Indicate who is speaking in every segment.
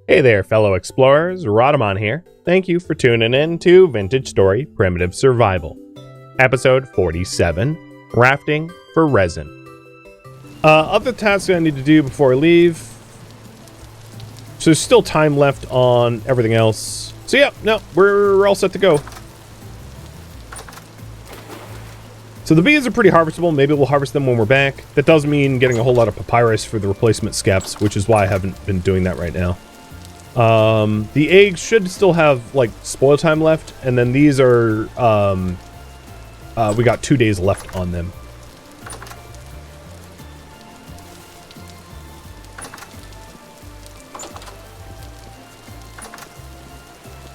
Speaker 1: Hey there, fellow explorers, Rodamon here. Thank you for tuning in to Vintage Story Primitive Survival. Episode 47, Rafting for Resin. Other tasks I need to do before I leave. So there's still time left on everything else. So yeah, no, we're all set to go. So the bees are pretty harvestable. Maybe we'll harvest them when we're back. That does mean getting a whole lot of papyrus for the replacement skeps, which is why I haven't been doing that right now. The eggs should still have, like, spoil time left, and then these are, we got 2 days left on them.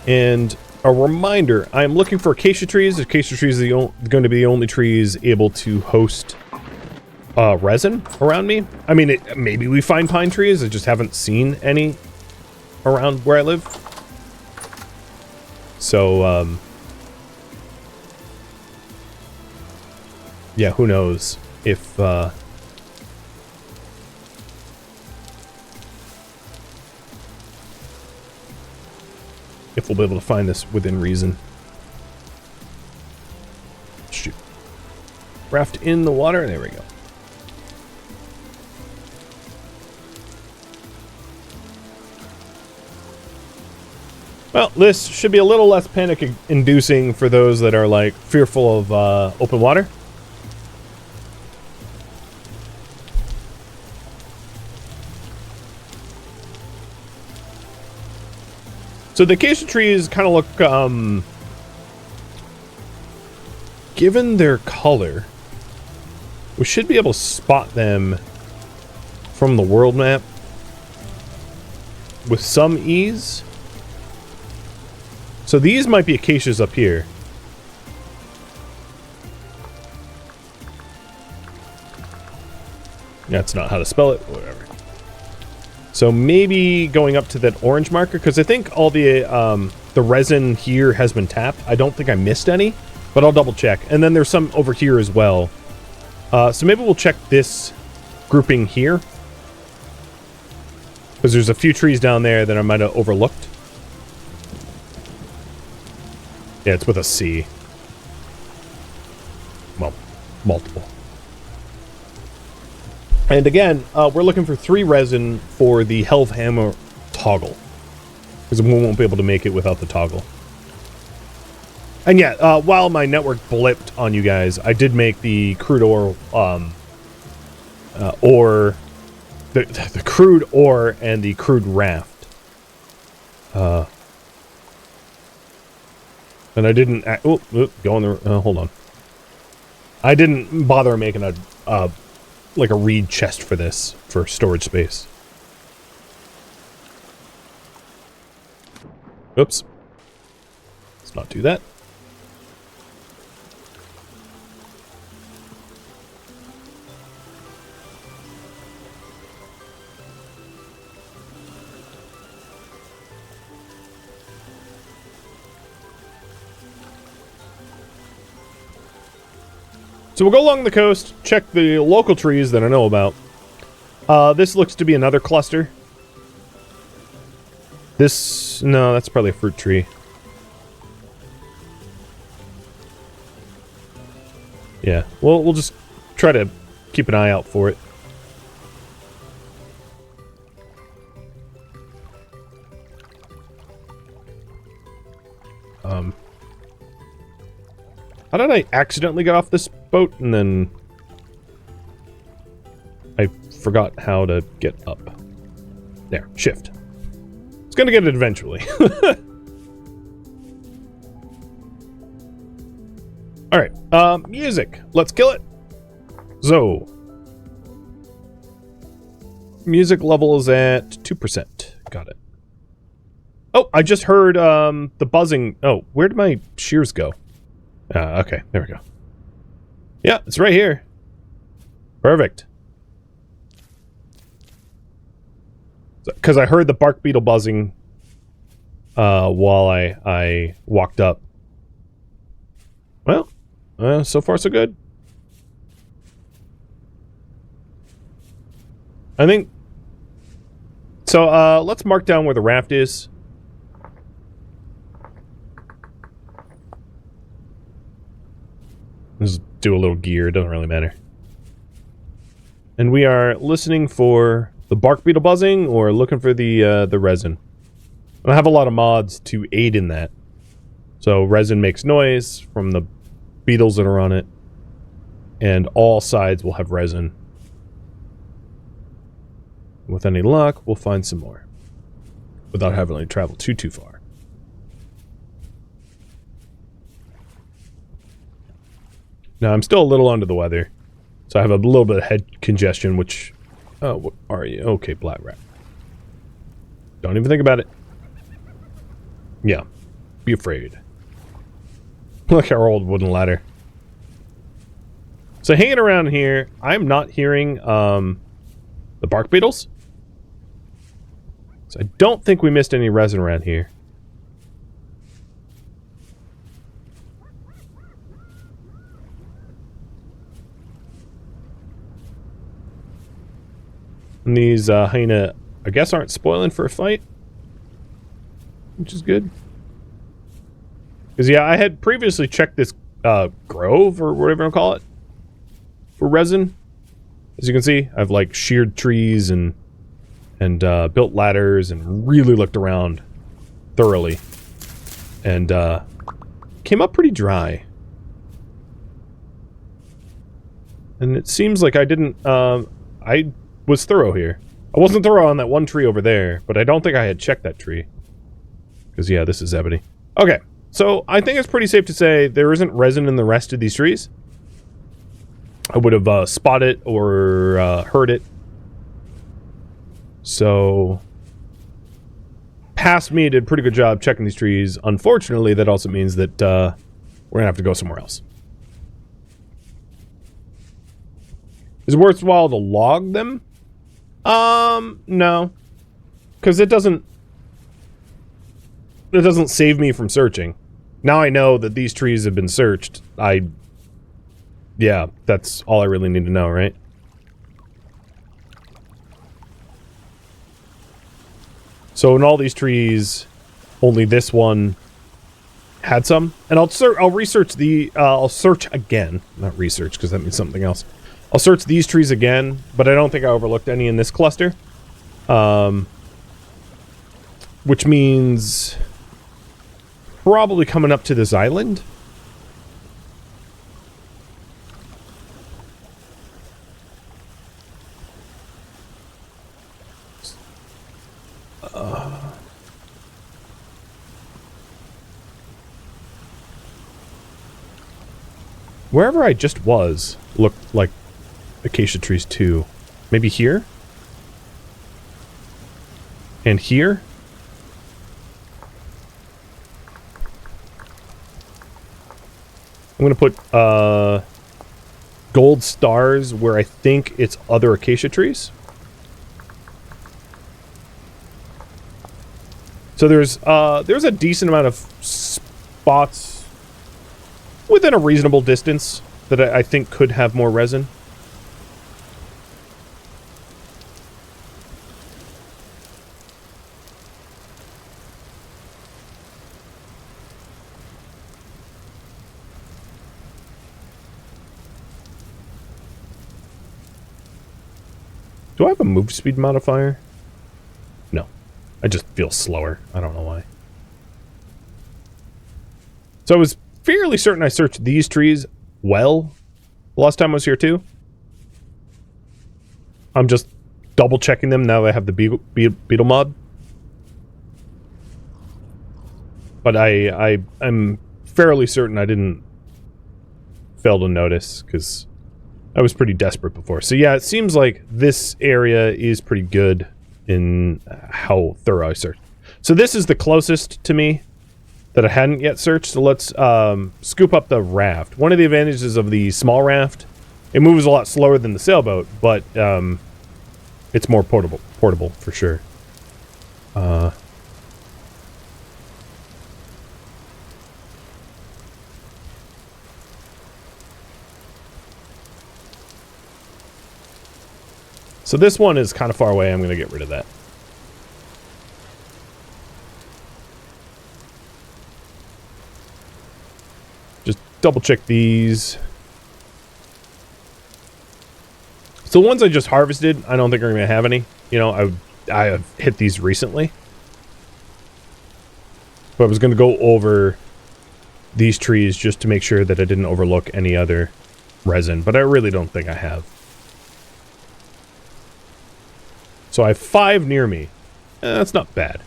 Speaker 1: And a reminder, I am looking for acacia trees. Acacia trees are going to be the only trees able to host resin around me. I mean, maybe we find pine trees. I just haven't seen any around where I live. So, yeah, who knows if, we'll be able to find this within reason. Shoot. Raft in the water. There we go. Well, this should be a little less panic-inducing for those that are, like, fearful of open water. So the acacia trees kind of look, given their color, we should be able to spot them from the world map with some ease. So these might be acacias up here. That's not how to spell it, whatever. So maybe going up to that orange marker, because I think all the resin here has been tapped. I don't think I missed any, but I'll double check. And then there's some over here as well. So maybe we'll check this grouping here, because there's a few trees down there that I might have overlooked. Yeah, it's with a C. Well, multiple. And again, we're looking for 3 resin for the health hammer toggle, because we won't be able to make it without the toggle. And yeah, while my network blipped on you guys, I did make the crude ore, the crude ore and the crude raft. And I didn't. Go on the. Hold on. I didn't bother making a like a reed chest for this for storage space. Oops. Let's not do that. So we'll go along the coast, check the local trees that I know about. This looks to be another cluster. This, no, that's probably a fruit tree. Yeah, well, we'll just try to keep an eye out for it. How did I accidentally get off this boat and then I forgot how to get up? There, shift. It's gonna get it eventually. Alright, music. Let's kill it. So, music level is at 2%. Got it. Oh, I just heard the buzzing. Oh, where did my shears go? Okay, there we go. Yeah, it's right here. Perfect. Because I heard the bark beetle buzzing while I walked up. Well, so far so good. I think So let's mark down where the raft is. Let's do a little gear, doesn't really matter. And we are listening for the bark beetle buzzing or looking for the resin. I have a lot of mods to aid in that. So resin makes noise from the beetles that are on it, and all sides will have resin. With any luck, we'll find some more without having to travel too far. Now, I'm still a little under the weather, so I have a little bit of head congestion, which... Oh, what are you? Okay, black rat. Don't even think about it. Yeah, be afraid. Look our old wooden ladder. So hanging around here, I'm not hearing the bark beetles. So I don't think we missed any resin around here. And these hyena, I guess, aren't spoiling for a fight, which is good. Because, yeah, I had previously checked this grove, or whatever you call it, for resin. As you can see, I've, like, sheared trees and built ladders and really looked around thoroughly. And came up pretty dry. And it seems like I didn't... I was thorough here. I wasn't thorough on that one tree over there, but I don't think I had checked that tree. Because, yeah, this is ebony. Okay, so I think it's pretty safe to say there isn't resin in the rest of these trees. I would have spotted or heard it. So, past me did a pretty good job checking these trees. Unfortunately, that also means that we're going to have to go somewhere else. Is it worthwhile to log them? No. Because it doesn't save me from searching. Now I know that these trees have been searched. Yeah, that's all I really need to know, right? So in all these trees, only this one had some. And I'll research I'll search again. Not research, because that means something else. I'll search these trees again, but I don't think I overlooked any in this cluster. Which means probably coming up to this island. Wherever I just was looked like acacia trees too. Maybe here? And here? I'm gonna put gold stars where I think it's other acacia trees. So there's a decent amount of spots within a reasonable distance that I think could have more resin. Do I have a move speed modifier? No. I just feel slower. I don't know why. So I was fairly certain I searched these trees well the last time I was here too. I'm just double checking them now that I have the beetle mod. But I'm fairly certain I didn't fail to notice because I was pretty desperate before. So yeah, it seems like this area is pretty good in how thorough I searched. So this is the closest to me that I hadn't yet searched. So let's scoop up the raft. One of the advantages of the small raft, it moves a lot slower than the sailboat, but it's more portable for sure. So this one is kind of far away. I'm going to get rid of that. double check these. So the ones I just harvested, I don't think are going to have any. You know, I have hit these recently. But I was going to go over these trees just to make sure that I didn't overlook any other resin. But I really don't think I have. So I have 5 near me. That's not bad.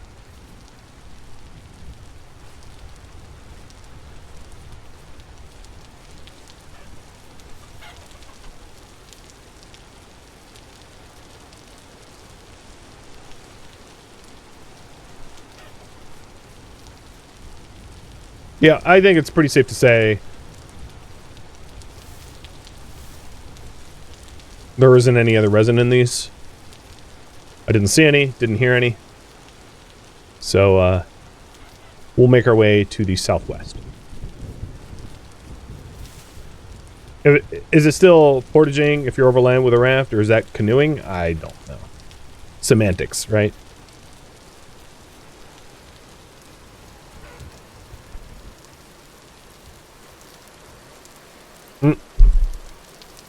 Speaker 1: Yeah, I think it's pretty safe to say there isn't any other resin in these. I didn't see any, didn't hear any. So, we'll make our way to the southwest. Is it still portaging if you're overland with a raft, or is that canoeing? I don't know. Semantics, right?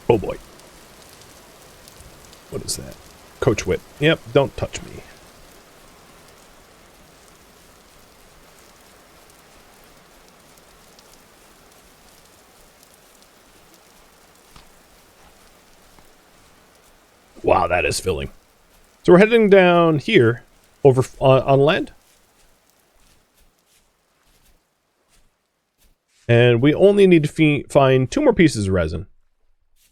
Speaker 1: Oh boy. What is that? Coach whip. Yep, don't touch me. Wow, that is filling. So we're heading down here, over on land. And we only need to find 2 more pieces of resin.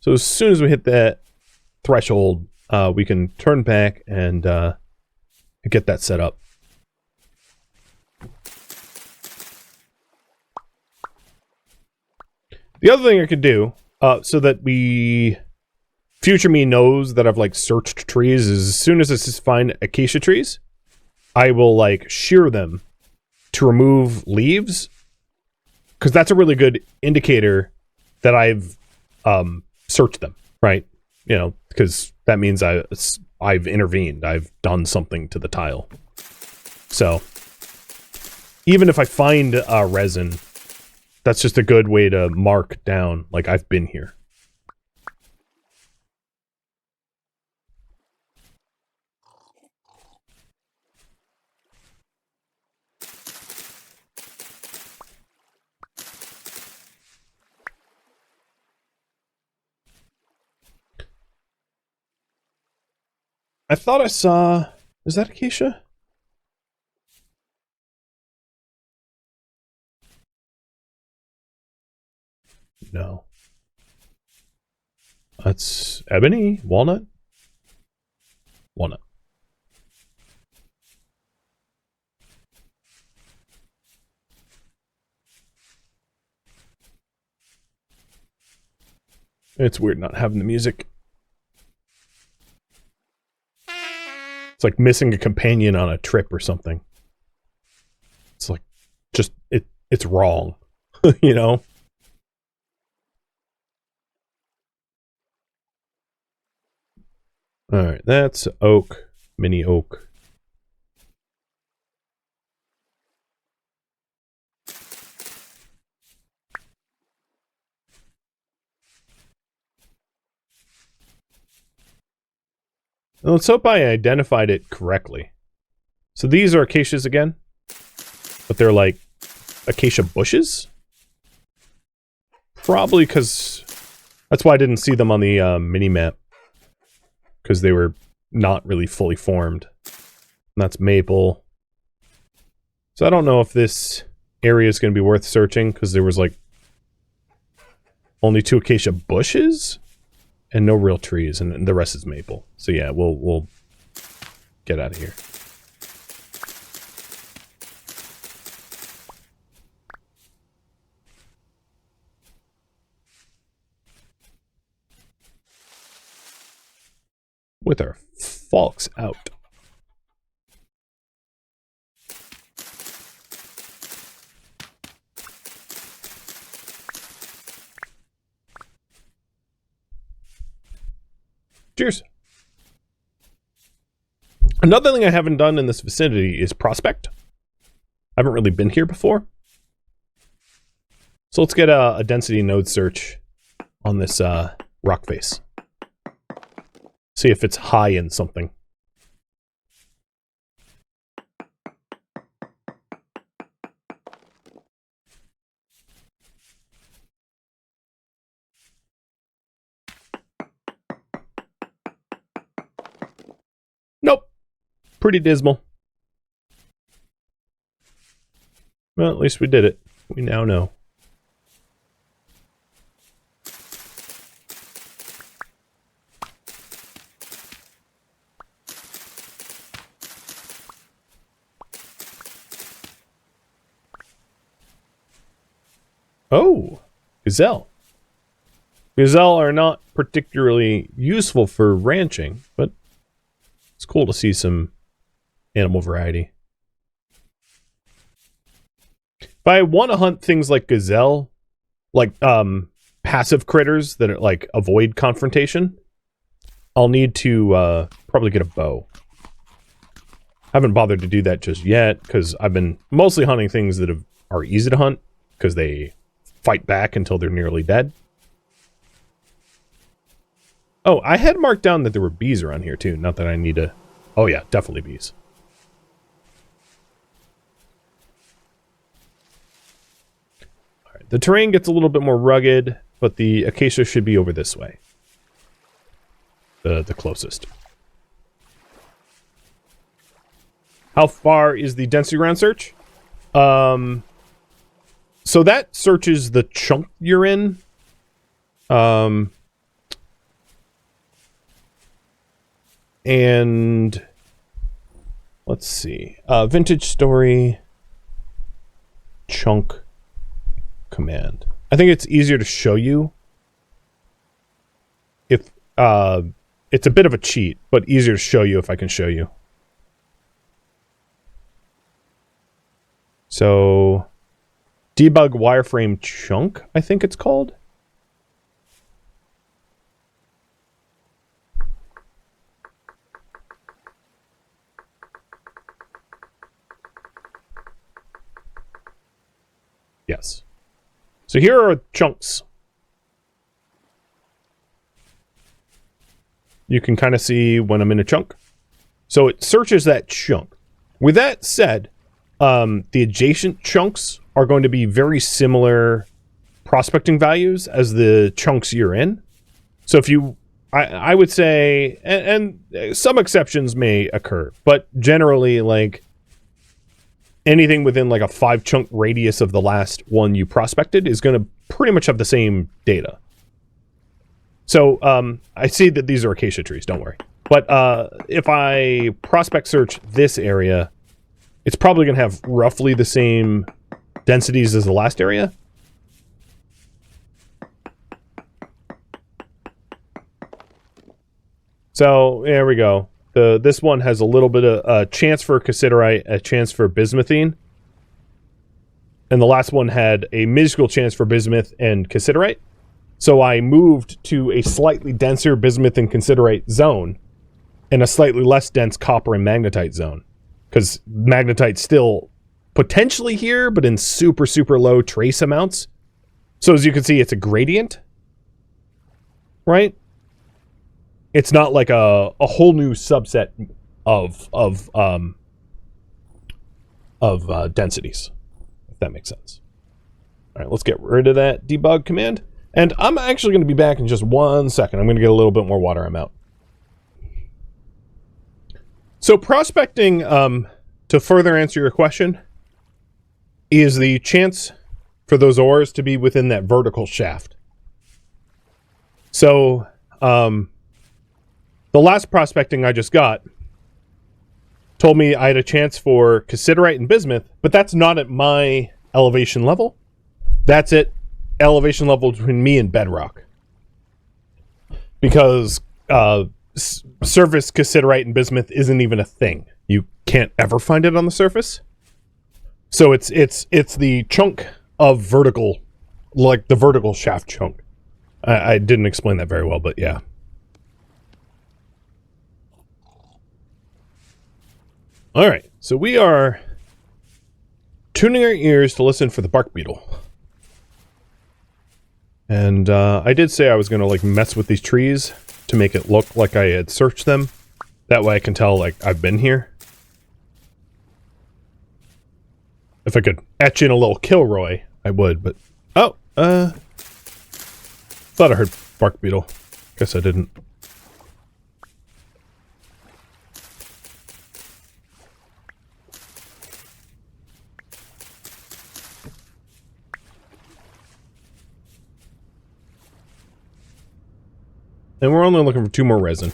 Speaker 1: So as soon as we hit that threshold, we can turn back and get that set up. The other thing I could do, so that future me knows that I've like searched trees, is as soon as I just find acacia trees, I will like shear them to remove leaves, because that's a really good indicator that I've searched them, right? You know, because that means I've intervened. I've done something to the tile. So even if I find resin, that's just a good way to mark down, like, I've been here. I thought I saw... Is that acacia? No. That's ebony? Walnut? Walnut. It's weird not having the music. It's like missing a companion on a trip or something. It's like, just, it's wrong, you know? Alright, that's oak, mini oak. Well, let's hope I identified it correctly. So these are acacias again, but they're like acacia bushes? Probably because that's why I didn't see them on the mini-map. Because they were not really fully formed. And that's maple. So I don't know if this area is going to be worth searching, because there was like only 2 acacia bushes and no real trees, and the rest is maple. So yeah, we'll get out of here. With our forks out. Cheers. Another thing I haven't done in this vicinity is prospect. I haven't really been here before. So let's get a density node search on this rock face. See if it's high in something. Nope. Pretty dismal. Well, at least we did it. We now know. Oh, gazelle. Gazelle are not particularly useful for ranching, but it's cool to see some animal variety. If I want to hunt things like gazelle, like passive critters that are like avoid confrontation, I'll need to probably get a bow. I haven't bothered to do that just yet because I've been mostly hunting things that are easy to hunt because they fight back until they're nearly dead. Oh, I had marked down that there were bees around here too. Not that I need to... Oh yeah, definitely bees. All right, the terrain gets a little bit more rugged, but the acacia should be over this way. The closest. How far is the density round search? So that searches the chunk you're in. And let's see. Vintage story chunk command. I think it's easier to show you if it's a bit of a cheat, but easier to show you if I can show you. So debug wireframe chunk, I think it's called. Yes. So here are chunks. You can kind of see when I'm in a chunk. So it searches that chunk. With that said, the adjacent chunks are going to be very similar prospecting values as the chunks you're in. So if you, I would say, and some exceptions may occur, but generally like anything within like a 5 chunk radius of the last one you prospected is going to pretty much have the same data. So I see that these are acacia trees, don't worry. But if I prospect search this area, it's probably going to have roughly the same densities as the last area. So there we go. This one has a little bit of a chance for cassiterite, a chance for bismuthine. And the last one had a minuscule chance for bismuth and cassiterite. So I moved to a slightly denser bismuth and cassiterite zone and a slightly less dense copper and magnetite zone. Because magnetite's still potentially here, but in super, super low trace amounts. So as you can see, it's a gradient. Right? It's not like a whole new subset of densities, if that makes sense. All right, let's get rid of that debug command. And I'm actually going to be back in just 1 second. I'm going to get a little bit more water. I'm out. So prospecting, to further answer your question, is the chance for those ores to be within that vertical shaft. So, the last prospecting I just got told me I had a chance for cassiterite and bismuth, but that's not at my elevation level. That's at elevation level between me and bedrock. Because surface cassiterite and bismuth isn't even a thing. You can't ever find it on the surface. So it's the chunk of vertical, like the vertical shaft chunk. I didn't explain that very well, but yeah. All right, so we are tuning our ears to listen for the bark beetle. And I did say I was going to like mess with these trees to make it look like I had searched them. That way I can tell like I've been here. If I could etch in a little Kilroy, I would, but... Oh, thought I heard bark beetle. Guess I didn't. And we're only looking for 2 more resin.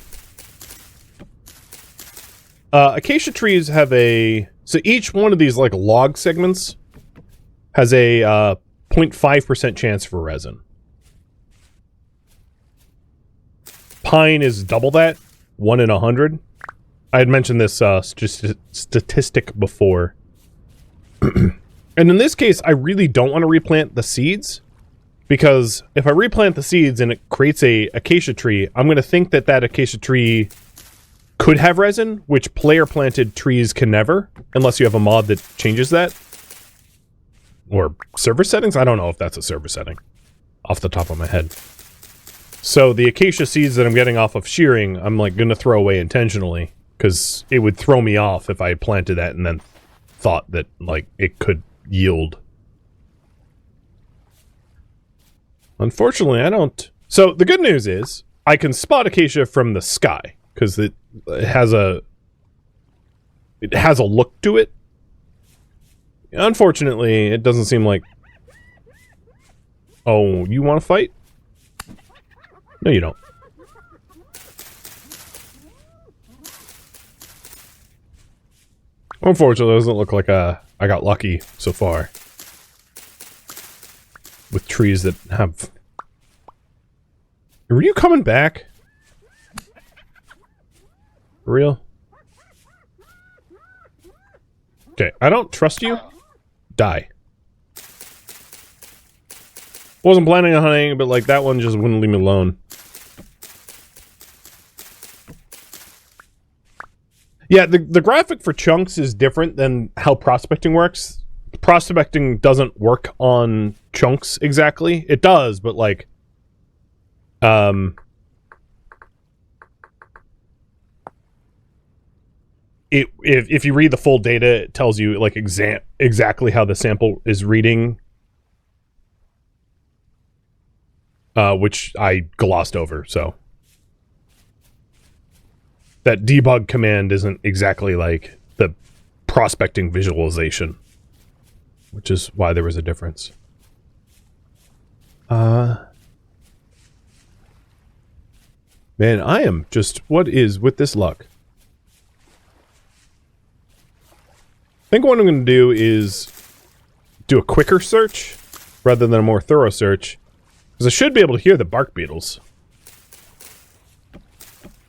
Speaker 1: Acacia trees have a... So each one of these, like, log segments has a 0.5% chance for resin. Pine is double that, 1 in 100. I had mentioned this statistic before. And in this case, I really don't want to replant the seeds, because if I replant the seeds and it creates a acacia tree, I'm going to think that that acacia tree could have resin, which player-planted trees can never, unless you have a mod that changes that. Or server settings? I don't know if that's a server setting, off the top of my head. So the acacia seeds that I'm getting off of shearing, I'm like going to throw away intentionally, because it would throw me off if I planted that and then thought that like it could yield. Unfortunately, I don't. So the good news is I can spot acacia from the sky, because it has a look to it. Unfortunately, it doesn't seem like... Oh, you want to fight? No, you don't. Unfortunately, it doesn't look like I got lucky so far. With trees that have... Are you coming back? For real? Okay, I don't trust you. Die. Wasn't planning on hunting, but like that one just wouldn't leave me alone. Yeah, the graphic for chunks is different than how prospecting works. Prospecting doesn't work on chunks exactly. It does, but like if you read the full data, it tells you like exactly how the sample is reading, which I glossed over. So that debug command isn't exactly like the prospecting visualization, which is why there was a difference. Man, I am just... What is with this luck? I think what I'm going to do is do a quicker search rather than a more thorough search, because I should be able to hear the bark beetles.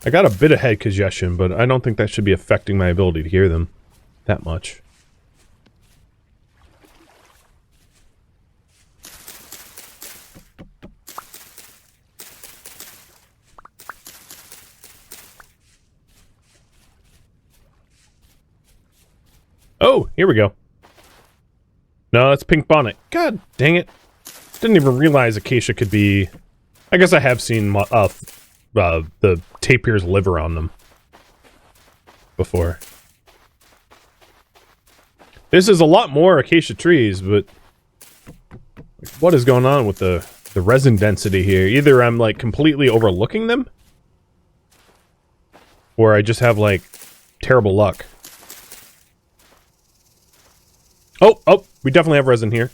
Speaker 1: I got a bit of head congestion, but I don't think that should be affecting my ability to hear them that much. Oh, here we go. No, it's pink bonnet. God dang it. Didn't even realize acacia could be... I guess I have seen the tapir's liver on them before. This is a lot more acacia trees, but... What is going on with the resin density here? Either I'm, like, completely overlooking them, or I just have, like, terrible luck. Oh, we definitely have resin here.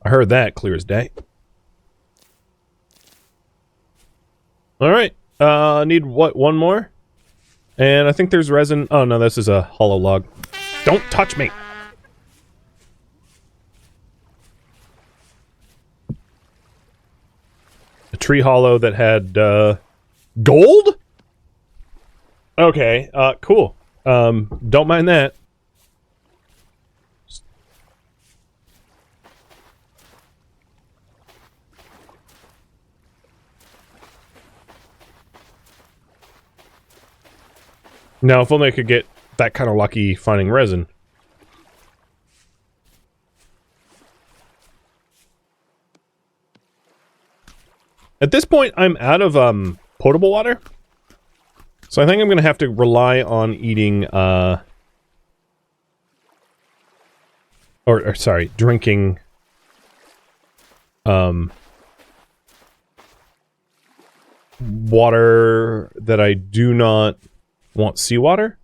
Speaker 1: I heard that clear as day. Alright, need what, one more? And I think there's resin. Oh no, this is a hollow log. Don't touch me! A tree hollow that had, gold? Okay, cool. Don't mind that. Now, if only I could get that kind of lucky finding resin. At this point, I'm out of potable water. So I think I'm going to have to rely on eating, sorry, drinking, water that I do not want seawater.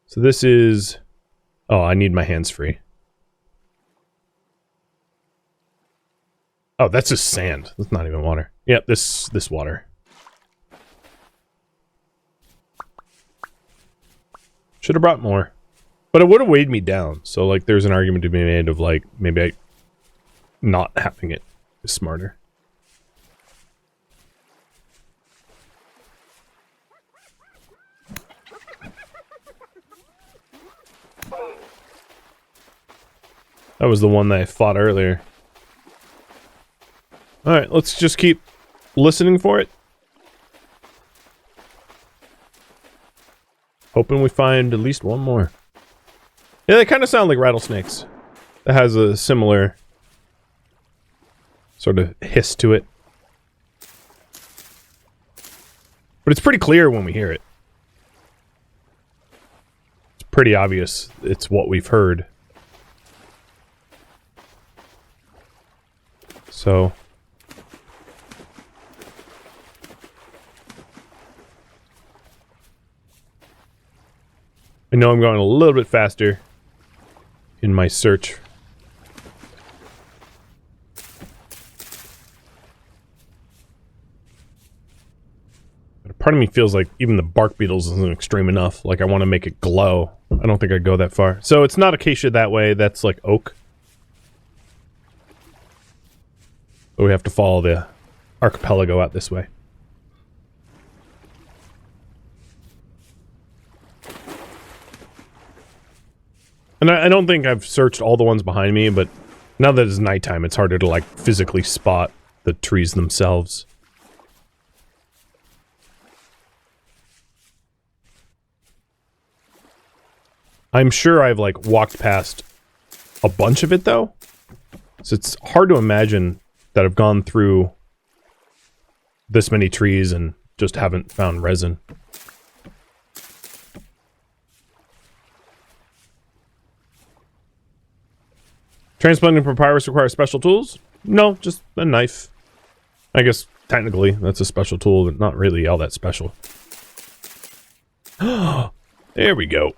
Speaker 1: So this is, oh, I need my hands free. Oh, that's just sand. That's not even water. Yep, this water. Should have brought more. But it would have weighed me down. So, like, there's an argument to be made of, like, maybe not having it is smarter. That was the one that I fought earlier. Alright, let's just keep listening for it. Hoping we find at least one more. Yeah, they kind of sound like rattlesnakes. That has a similar sort of hiss to it. But it's pretty clear when we hear it. It's pretty obvious it's what we've heard. So... I know I'm going a little bit faster in my search. But part of me feels like even the bark beetles isn't extreme enough. Like I want to make it glow. I don't think I'd go that far. So it's not acacia that way. That's like oak. But we have to follow the archipelago out this way. And I don't think I've searched all the ones behind me, but now that it's nighttime, it's harder to, like, physically spot the trees themselves. I'm sure I've, like, walked past a bunch of it, though. So it's hard to imagine that I've gone through this many trees and just haven't found resin. Transplanting papyrus requires special tools? No, just a knife. I guess, technically, that's a special tool, but not really all that special. There we go.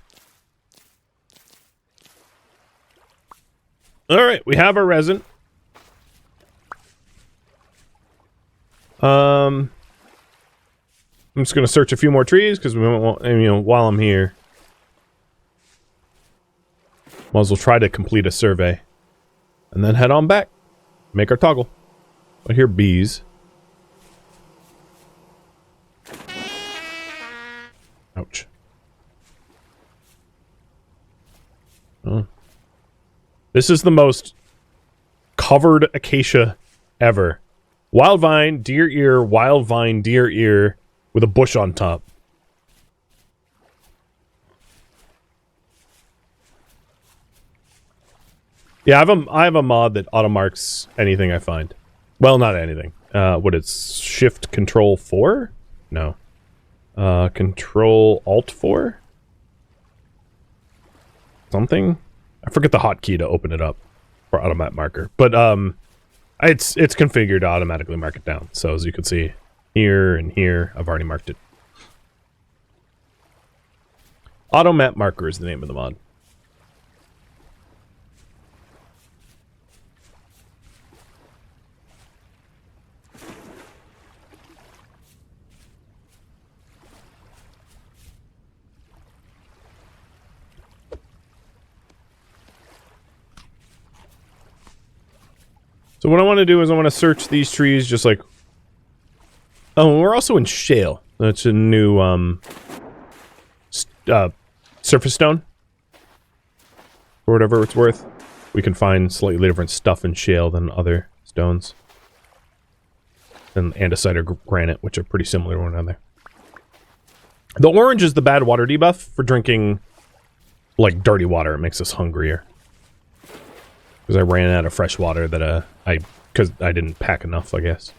Speaker 1: Alright, we have our resin. I'm just gonna search a few more trees, because we won't want, you know, while I'm here. Might as well try to complete a survey. And then head on back. Make our toggle. I hear bees. Ouch. Oh. This is the most covered acacia ever. Wild vine, deer ear, wild vine, deer ear, with a bush on top. Yeah, I have a mod that auto-marks anything I find. Well, not anything. What it's Shift Control 4? No. Control Alt 4? Something? I forget the hotkey to open it up for automatic marker. But it's configured to automatically mark it down. So as you can see, here and here, I've already marked it. Auto map marker is the name of the mod. So what I want to do is I want to search these trees just like... Oh, we're also in shale. That's a new, surface stone. For whatever it's worth. We can find slightly different stuff in shale than other stones. And andesite or granite, which are pretty similar to one another. The orange is the bad water debuff for drinking, like, dirty water. It makes us hungrier. Because I ran out of fresh water that, because I didn't pack enough, I guess.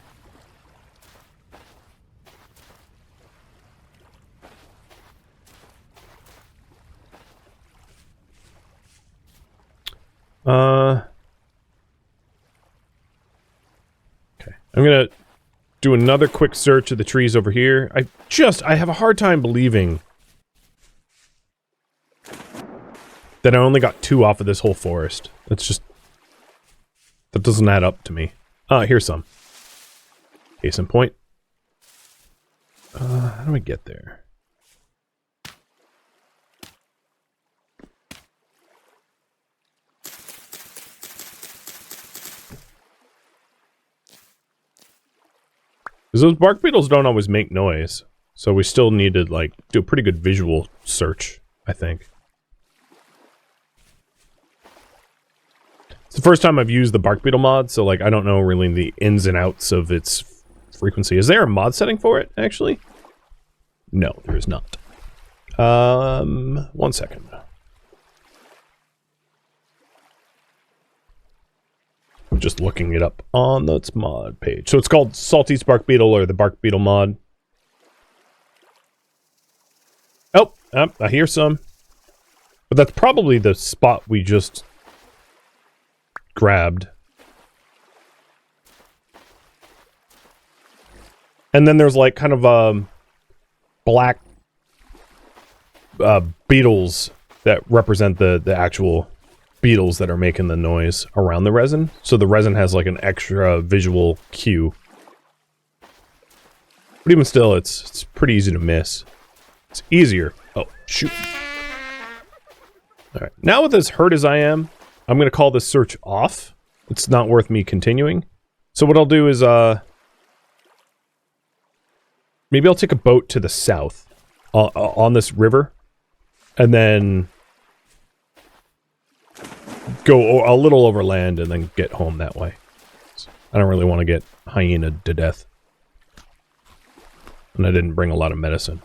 Speaker 1: Okay. I'm gonna do another quick search of the trees over here. I have a hard time believing that I only got 2 off of this whole forest. That's just... that doesn't add up to me. Here's some. Case in point. How do I get there? Because those bark beetles don't always make noise. So we still need to, like, do a pretty good visual search, I think. It's the first time I've used the bark beetle mod, so, like, I don't know really the ins and outs of its frequency. Is there a mod setting for it, actually? No, there is not. 1 second. I'm just looking it up on the mod page. So it's called Salty Bark Beetle or the Bark Beetle mod. Oh, I hear some. But that's probably the spot we just grabbed. And then there's like kind of black beetles that represent the actual beetles that are making the noise around the resin. So the resin has like an extra visual cue. But even still, it's pretty easy to miss. It's easier. Oh, shoot. Alright, now with as hurt as I am, I'm going to call this search off. It's not worth me continuing. So what I'll do is, maybe I'll take a boat to the south on this river, and then go a little overland and then get home that way. I don't really want to get hyenaed to death. And I didn't bring a lot of medicine.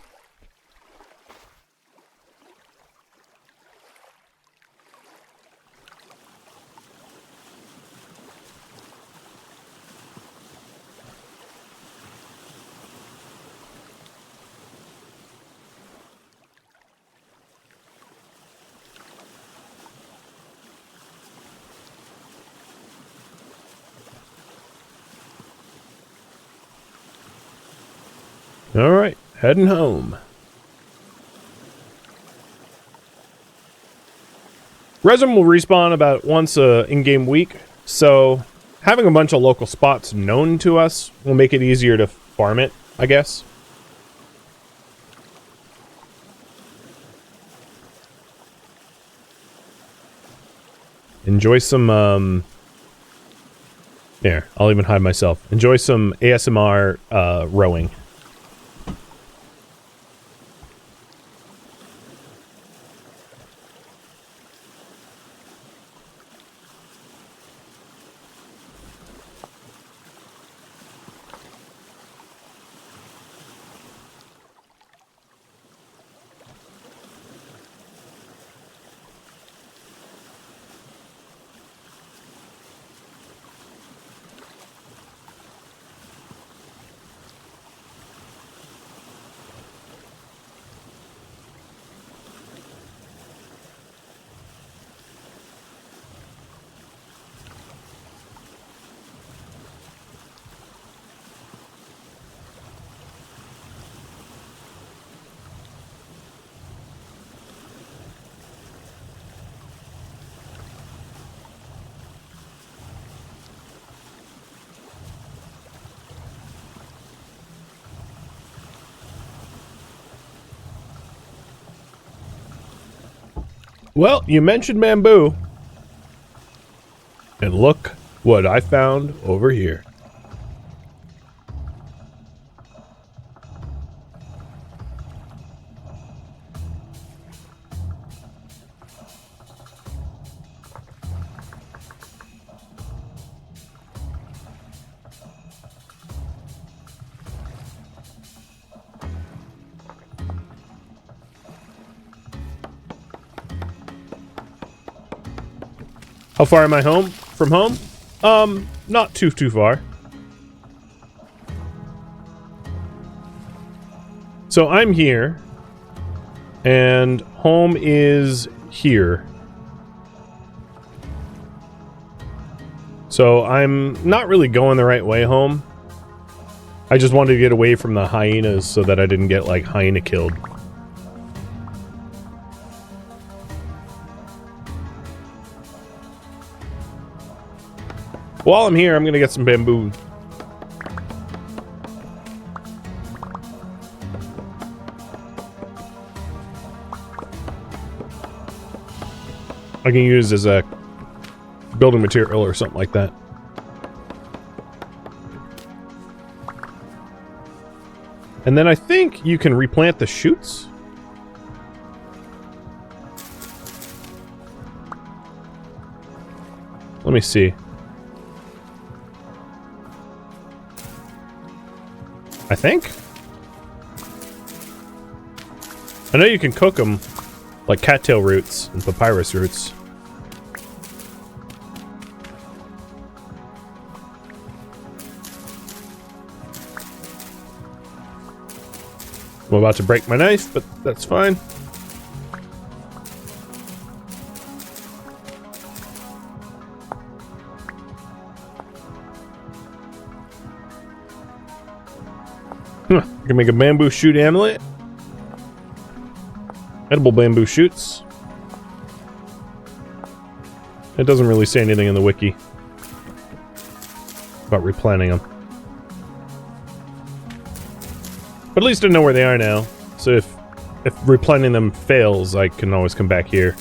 Speaker 1: Alright, heading home. Resin will respawn about once a in-game week, so having a bunch of local spots known to us will make it easier to farm it, I guess. Enjoy some, here, I'll even hide myself. Enjoy some ASMR, rowing. Well, you mentioned bamboo. And look what I found over here. How far am I from home? Not too far. So I'm here, and home is here. So I'm not really going the right way home. I just wanted to get away from the hyenas so that I didn't get, like, hyena killed. While I'm here, I'm gonna get some bamboo. I can use as a building material or something like that. And then I think you can replant the shoots. Let me see. I think? I know you can cook them like cattail roots and papyrus roots. I'm about to break my knife, but that's fine. I can make a bamboo shoot amulet. Edible bamboo shoots. It doesn't really say anything in the wiki about replanting them. But at least I know where they are now. So if replanting them fails, I can always come back here.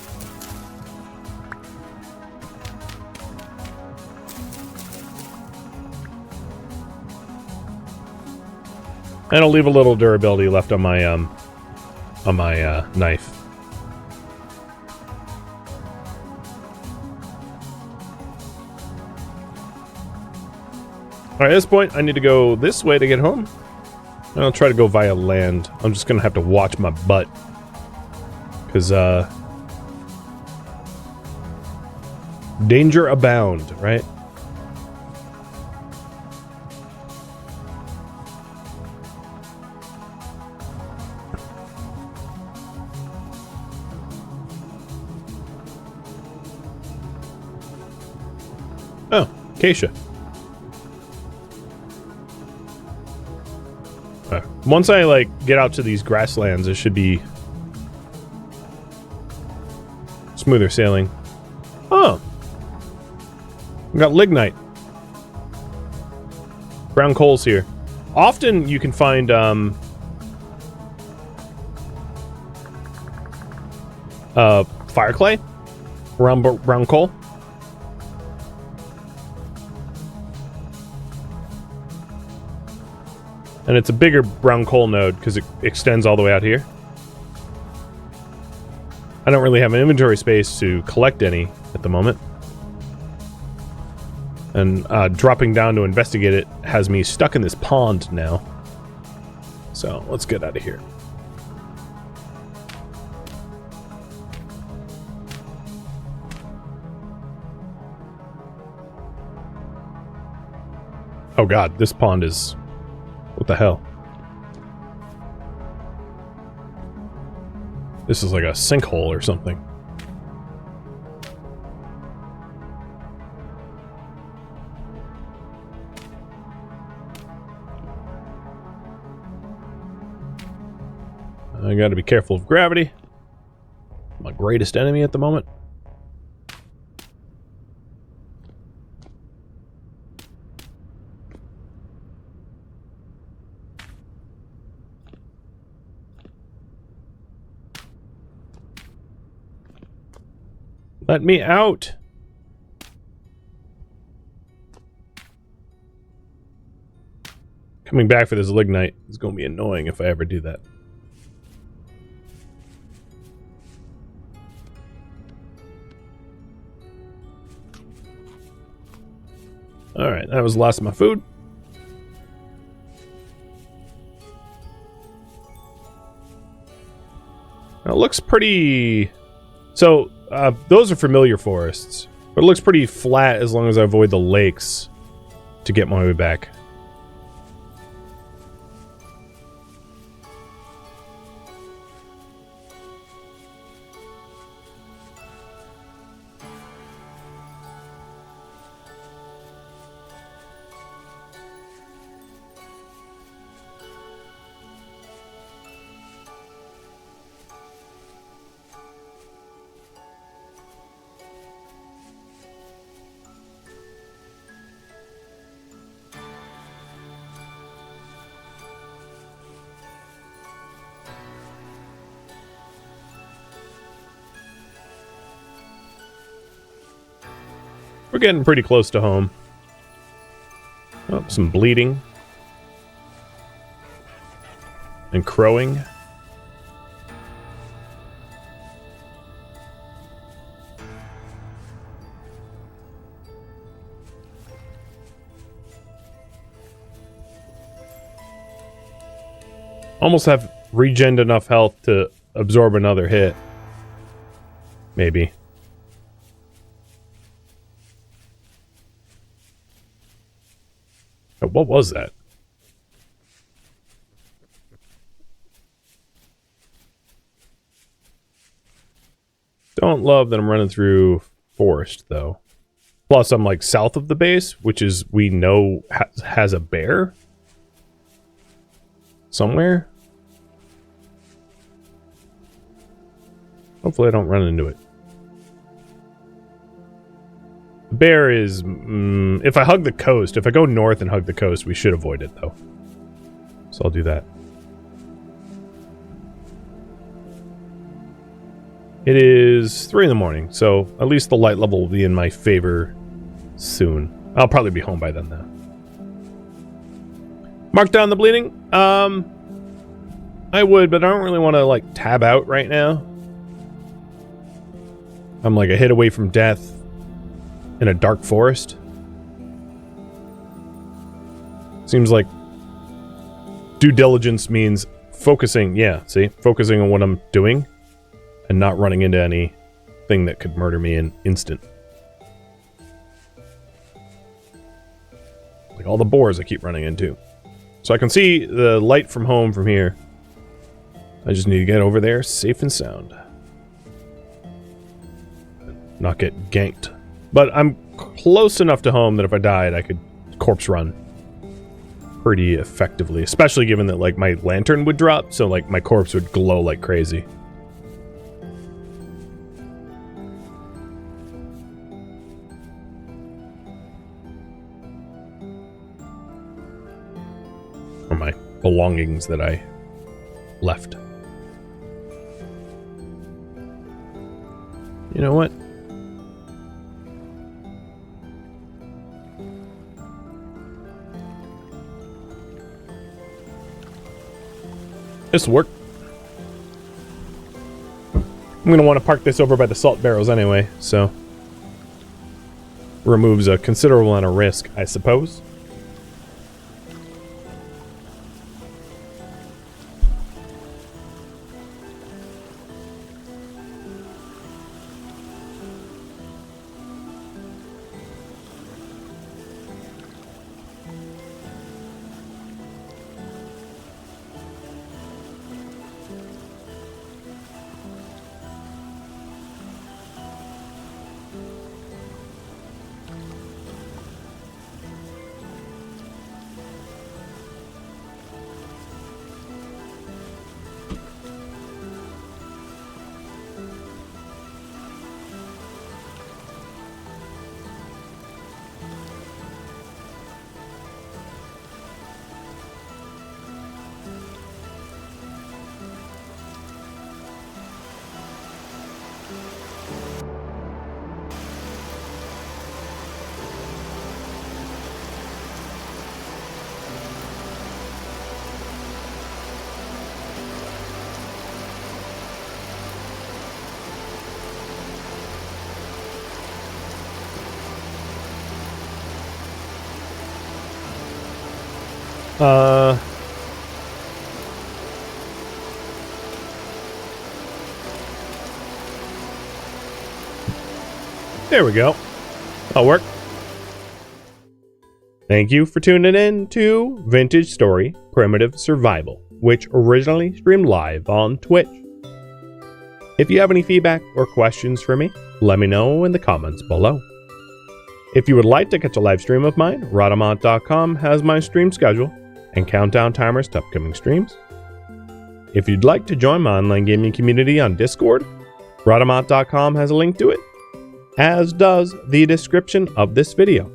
Speaker 1: And I'll leave a little durability left on my knife. Alright, at this point, I need to go this way to get home. And I'll try to go via land. I'm just gonna have to watch my butt. Because, danger abound, right? Oh, acacia. Once I, like, get out to these grasslands, it should be smoother sailing. Oh. We got lignite. Brown coals here. Often you can find, fire clay around brown coal. And it's a bigger brown coal node because it extends all the way out here. I don't really have an inventory space to collect any at the moment. And dropping down to investigate it has me stuck in this pond now. So let's get out of here. Oh god, this pond is... what the hell? This is like a sinkhole or something. I gotta be careful of gravity. My greatest enemy at the moment. Let me out! Coming back for this lignite is going to be annoying if I ever do that. Alright, that was the last of my food. Now, it looks pretty... So, those are familiar forests. But it looks pretty flat as long as I avoid the lakes to get my way back. We're getting pretty close to home. Oh, some bleeding. And crowing. Almost have regened enough health to absorb another hit. Maybe. Oh, what was that? Don't love that I'm running through forest, though. Plus, I'm like south of the base, which is, we know, has a bear somewhere. Hopefully I don't run into it. The bear is... if I hug the coast, if I go north and hug the coast, we should avoid it, though. So I'll do that. It is 3 in the morning, so at least the light level will be in my favor soon. I'll probably be home by then, though. Mark down the bleeding? I would, but I don't really want to, like, tab out right now. I'm like a hit away from death in a dark forest. Seems like due diligence means focusing, yeah, see? Focusing on what I'm doing and not running into anything that could murder me in instant. Like all the boars I keep running into. So I can see the light from home from here. I just need to get over there safe and sound. Not get ganked. But I'm close enough to home that if I died, I could corpse run pretty effectively. Especially given that, like, my lantern would drop, so, like, my corpse would glow like crazy. Or my belongings that I left. You know what? This will work. I'm going to want to park this over by the salt barrels anyway, so removes a considerable amount of risk, I suppose. There we go. That'll work. Thank you for tuning in to Vintage Story Primitive Survival, which originally streamed live on Twitch. If you have any feedback or questions for me, let me know in the comments below. If you would like to catch a live stream of mine, Rhodamont.com has my stream schedule and countdown timers to upcoming streams. If you'd like to join my online gaming community on Discord, Rhodamont.com has a link to it, as does the description of this video.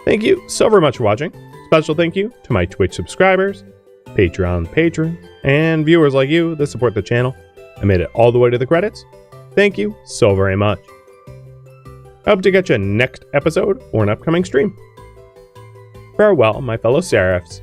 Speaker 1: Thank you so very much for watching. Special thank you to my Twitch subscribers, Patreon patrons, and viewers like you that support the channel and made it all the way to the credits. Thank you so very much. I hope to catch you next episode or an upcoming stream. Farewell, my fellow seraphs,